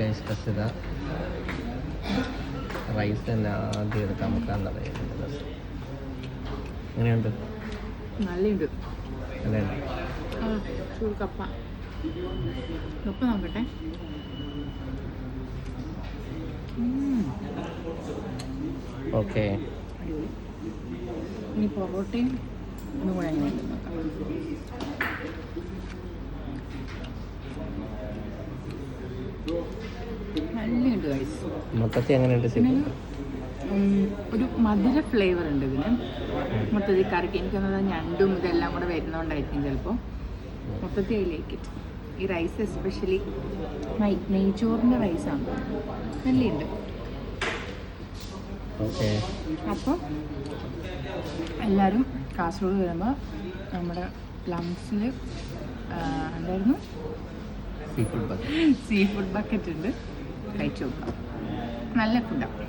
Guys കസിത rice തന്നെ ആദ്യം എടുക്കാൻ നമുക്ക് പറയുന്നത്. എങ്ങനെയുണ്ട്? നല്ലുണ്ട്. അല്ലേ? ചൂട് കപ്പ നോക്കട്ടെ. ഓക്കെ, ഇനി പൊറോട്ടയും ഒന്നും കൂടെ എങ്ങനെയുണ്ട് നോക്കാം. നല്ലുണ്ട് ഗൈസ്. മൊത്തത്തിൽ എങ്ങനെയുണ്ട്? ഒരു മധുര ഫ്ലേവർ ഉണ്ട് ഇതിന് മൊത്തത്തിൽ കറിക്ക്. എനിക്കൊന്നത് ഞണ്ടും ഇതെല്ലാം കൂടെ വരുന്നതുകൊണ്ടായിരിക്കും ചിലപ്പോൾ. മൊത്തത്തിൽ ഐ ലൈക്ക് ഇറ്റ്. ഈ റൈസ് എസ്പെഷ്യലി നെയ്ച്ചോറിൻ്റെ റൈസാണ്, നല്ലുണ്ട്. അപ്പോൾ എല്ലാവരും കാസർഗോഡ് വരുമ്പോൾ നമ്മുടെ പ്ലംസിൽ എന്തായിരുന്നു സീ ഫുഡ് ബക്കറ്റ് ഉണ്ട്, കഴിച്ചു നോക്കാം. നല്ല ഫുഡാണ്.